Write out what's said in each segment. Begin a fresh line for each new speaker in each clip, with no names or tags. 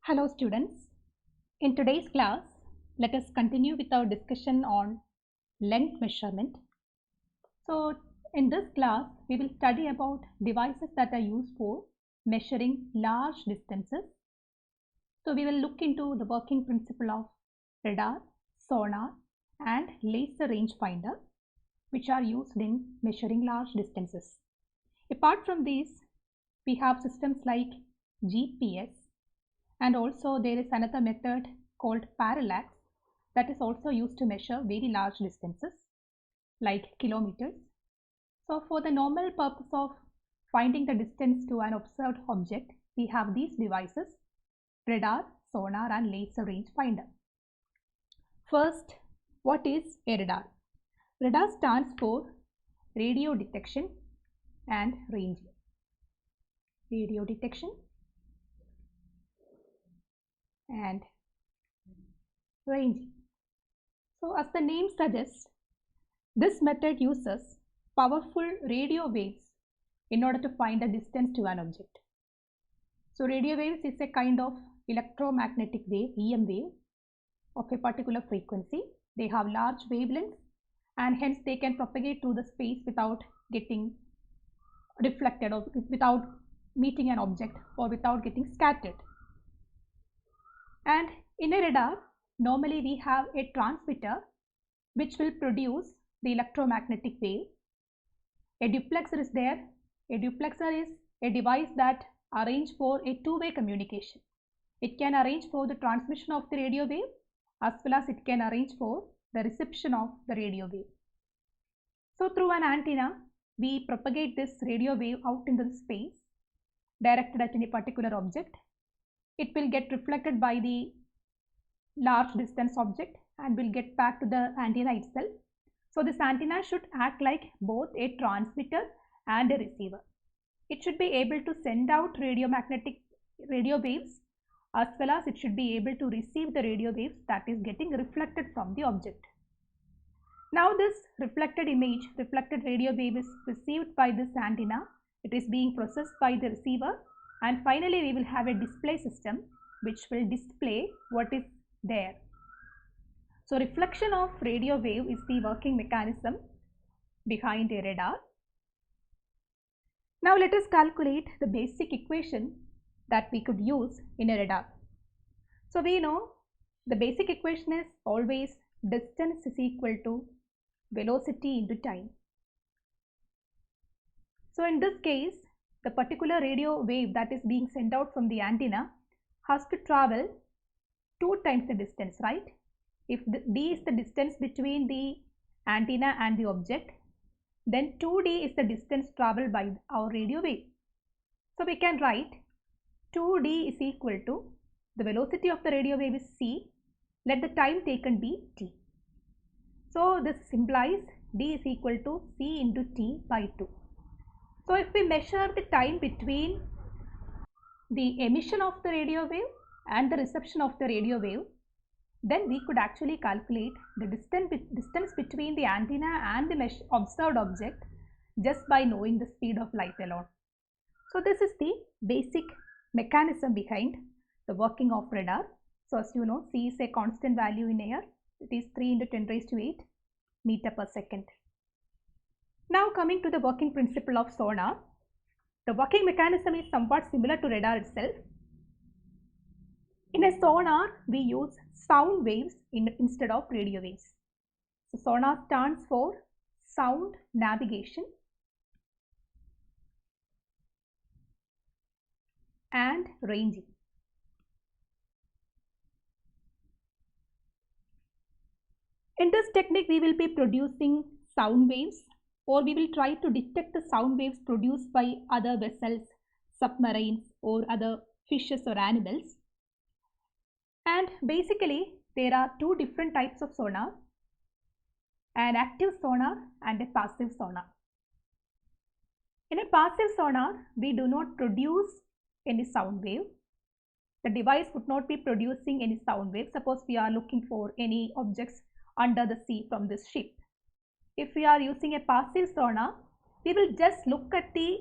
Hello students. In today's class, let us continue with our discussion on length measurement. So in this class, we will study about devices that are used for measuring large distances. So we will look into the working principle of radar, sonar and laser rangefinder, which are used in measuring large distances. Apart from these, we have systems like GPS, and also there is another method called parallax that is also used to measure very large distances like kilometers. So for the normal purpose of finding the distance to an observed object, we have these devices: radar, sonar and laser rangefinder. First, what is a radar? Radar stands for radio detection and ranging. Radio detection and ranging. So as the name suggests, this method uses powerful radio waves in order to find the distance to an object. So radio waves is a kind of electromagnetic wave, EM wave, of a particular frequency. They have large wavelengths and hence they can propagate through the space without getting reflected or without meeting an object or without getting scattered. And in a radar, normally we have a transmitter which will produce the electromagnetic wave. A duplexer is there. A duplexer is a device that arranges for a two-way communication. It can arrange for the transmission of the radio wave as well as it can arrange for the reception of the radio wave. So through an antenna, we propagate this radio wave out into the space directed at any particular object. It will get reflected by the large distance object and will get back to the antenna itself. So this antenna should act like both a transmitter and a receiver. It should be able to send out radio waves as well as it should be able to receive the radio waves that is getting reflected from the object. Now this reflected radio wave is received by this antenna. It is being processed by the receiver and finally we will have a display system which will display what is there. So reflection of radio wave is the working mechanism behind a radar. Now let us calculate the basic equation that we could use in a radar. So we know the basic equation is always distance is equal to velocity into time. So in this case, the particular radio wave that is being sent out from the antenna has to travel 2 times the distance, right? If d is the distance between the antenna and the object, then 2d is the distance traveled by our radio wave. So we can write 2d is equal to the velocity of the radio wave is c, let the time taken be t. So this implies d is equal to c into t by 2. So if we measure the time between the emission of the radio wave and the reception of the radio wave, then we could actually calculate the distance between the antenna and the observed object just by knowing the speed of light alone. So this is the basic mechanism behind the working of radar. So as you know, c is a constant value in air. It is 3 into 10 raised to 8 meter per second. Now coming to the working principle of sonar. The working mechanism is somewhat similar to radar itself. In a sonar, we use sound waves instead of radio waves. So sonar stands for sound navigation and ranging. In this technique, we will be producing sound waves, or we will try to detect the sound waves produced by other vessels, submarines or other fishes or animals. And basically there are 2 different types of sonar, an active sonar and a passive sonar. In a passive sonar, we do not produce any sound wave. The device would not be producing any sound wave. Suppose we are looking for any objects under the sea from this ship. If we are using a passive sonar, we will just look at the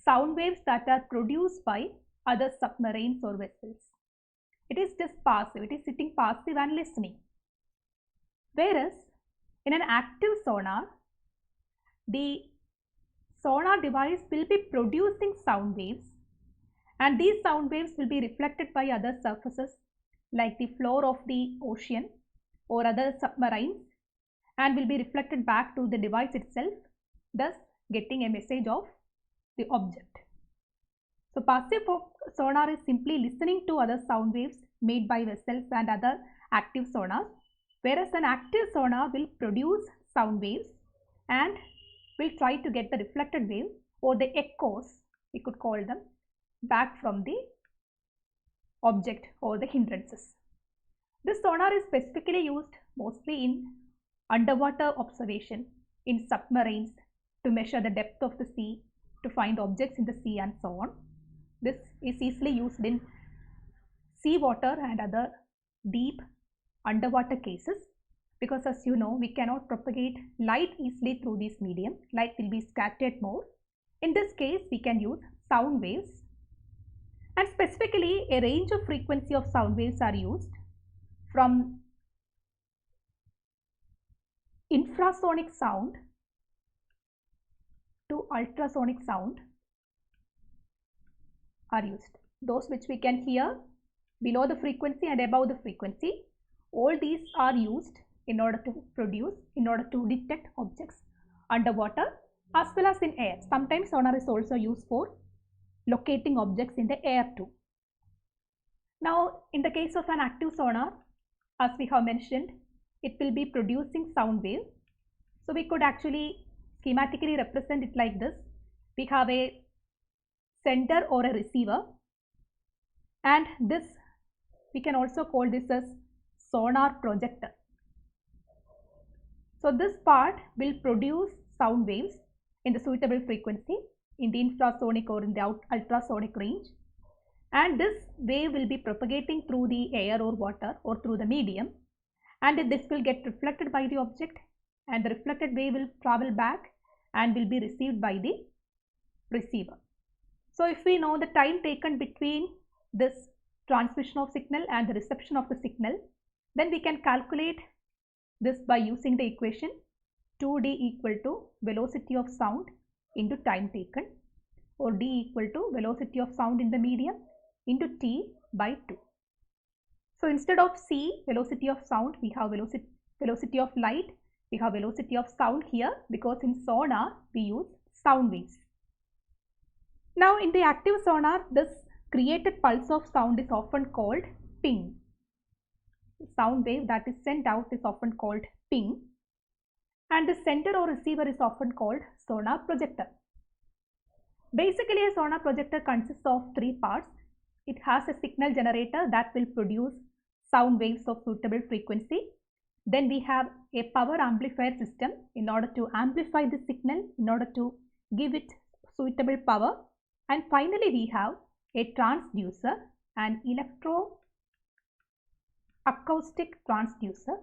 sound waves that are produced by other submarines or vessels. It is just passive, it is sitting passive and listening. Whereas in an active sonar, the sonar device will be producing sound waves, and these sound waves will be reflected by other surfaces like the floor of the ocean or other submarines, and will be reflected back to the device itself, thus getting a message of the object. So passive sonar is simply listening to other sound waves made by vessels and other active sonars, whereas an active sonar will produce sound waves and will try to get the reflected wave or the echoes, we could call them, back from the object or the hindrances. This sonar is specifically used mostly in underwater observation, in submarines, to measure the depth of the sea, to find objects in the sea and so on. This is easily used in seawater and other deep underwater cases, because as you know, we cannot propagate light easily through this medium. Light will be scattered more. In this case, we can use sound waves, and specifically a range of frequency of sound waves are used from infrasonic sound to ultrasonic sound are used. Those which we can hear below the frequency and above the frequency, all these are used in order to detect objects underwater as well as in air. Sometimes sonar is also used for locating objects in the air too. Now, in the case of an active sonar, as we have mentioned, it will be producing sound wave. So we could actually schematically represent it like this. We have a sender or a receiver, and this, we can also call this as sonar projector. So this part will produce sound waves in the suitable frequency in the infrasonic or in the ultrasonic range, and this wave will be propagating through the air or water or through the medium, and this will get reflected by the object, and the reflected wave will travel back and will be received by the receiver. So if we know the time taken between this transmission of signal and the reception of the signal, then we can calculate this by using the equation 2d equal to velocity of sound into time taken, or d equal to velocity of sound in the medium into t by 2. So instead of c, velocity of sound, we have velocity of light, we have velocity of sound here, because in sonar we use sound waves. Now in the active sonar, this created pulse of sound is often called ping. The sound wave that is sent out is often called ping, and the sender or receiver is often called sonar projector. Basically, a sonar projector consists of three parts. It has a signal generator that will produce sound waves of suitable frequency. Then we have a power amplifier system in order to amplify the signal, in order to give it suitable power. And finally, we have a transducer, an electroacoustic transducer.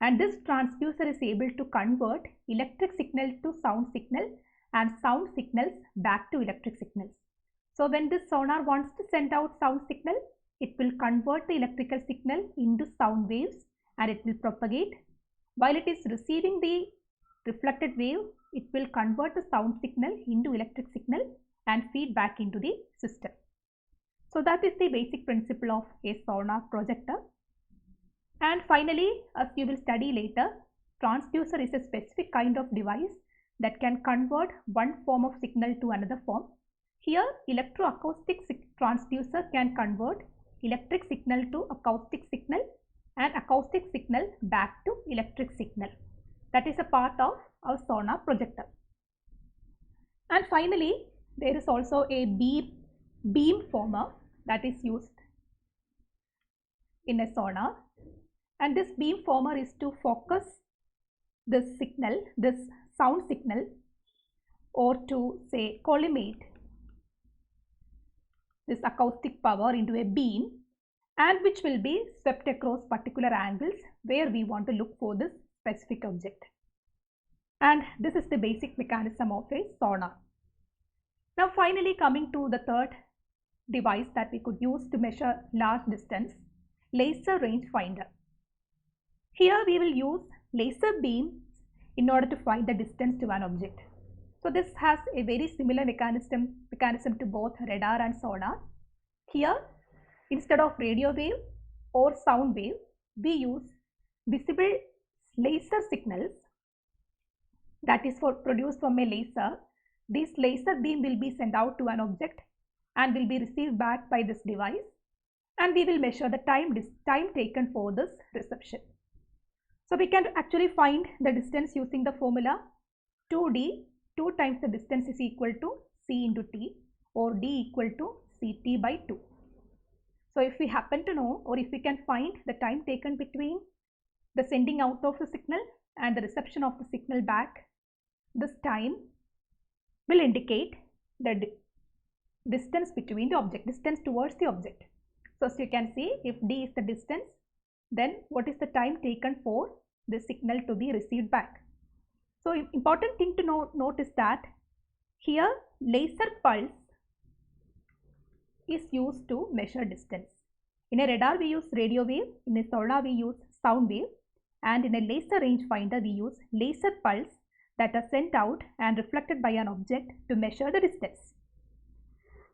And this transducer is able to convert electric signal to sound signal and sound signals back to electric signals. So when this sonar wants to send out sound signal, it will convert the electrical signal into sound waves and it will propagate. While it is receiving the reflected wave, it will convert the sound signal into electric signal and feed back into the system. So that is the basic principle of a sonar projector. And finally, as you will study later, transducer is a specific kind of device that can convert one form of signal to another form. Here, electroacoustic transducer can convert electric signal to acoustic signal and acoustic signal back to electric signal. That is a part of our sonar projector. And finally, there is also a beam former that is used in a sonar, and this beam former is to focus this signal, this sound signal, or to say collimate this acoustic power into a beam, and which will be swept across particular angles where we want to look for this specific object. And this is the basic mechanism of a sonar. Now finally, coming to the third device that we could use to measure large distance, laser rangefinder. Here we will use laser beams in order to find the distance to an object. So this has a very similar mechanism to both radar and sonar. Here, instead of radio wave or sound wave, we use visible laser signals, that is produced from a laser. This laser beam will be sent out to an object and will be received back by this device, and we will measure the time taken for this reception. So we can actually find the distance using the formula 2D. 2 times the distance is equal to C into T, or D equal to CT by 2. So if we happen to know, or if we can find the time taken between the sending out of the signal and the reception of the signal back, this time will indicate the distance between the object, distance towards the object. So as you can see, if D is the distance, then what is the time taken for the signal to be received back? So important thing to note is that here laser pulse is used to measure distance. In a radar we use radio wave, in a sonar we use sound wave, and in a laser rangefinder we use laser pulse that are sent out and reflected by an object to measure the distance.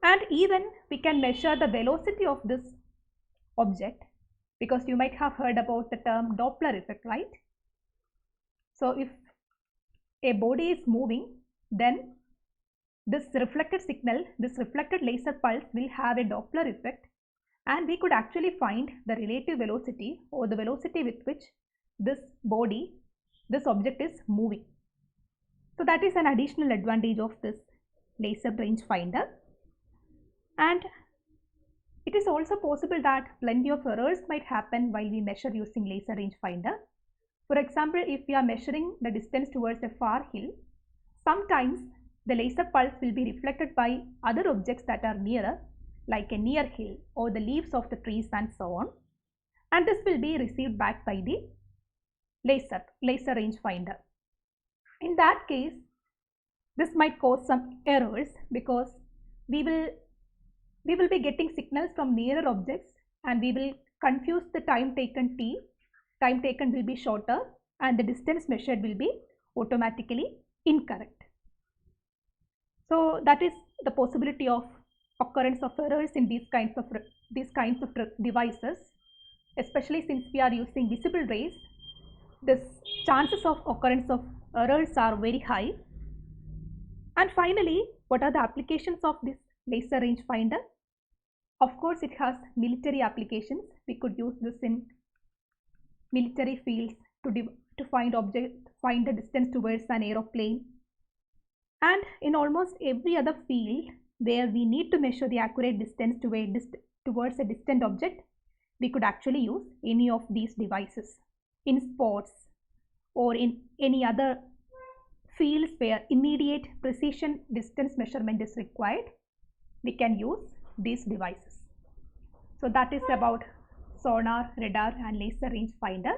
And even we can measure the velocity of this object, because you might have heard about the term Doppler effect, right? So if a body is moving, then this reflected signal, this reflected laser pulse will have a Doppler effect, and we could actually find the relative velocity, or the velocity with which this body, this object is moving. So that is an additional advantage of this laser rangefinder. And it is also possible that plenty of errors might happen while we measure using laser rangefinder. For example, if we are measuring the distance towards a far hill, sometimes the laser pulse will be reflected by other objects that are nearer, like a near hill or the leaves of the trees and so on, and this will be received back by the laser rangefinder. In that case, this might cause some errors, because we will be getting signals from nearer objects, and we will confuse the time taken T. Time taken will be shorter, and the distance measured will be automatically incorrect. So that is the possibility of occurrence of errors in these kinds of devices, especially since we are using visible rays. This chances of occurrence of errors are very high. And finally, what are the applications of this laser rangefinder? Of course, it has military applications. We could use this in military fields to find the distance towards an aeroplane. And in almost every other field where we need to measure the accurate distance towards a distant object, we could actually use any of these devices. In sports or in any other fields where immediate precision distance measurement is required, we can use these devices. So that is about sonar, radar and laser rangefinder.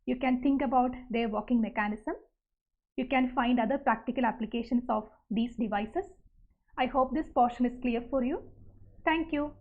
You can think about their working mechanism. You can find other practical applications of these devices. I hope this portion is clear for you. Thank you.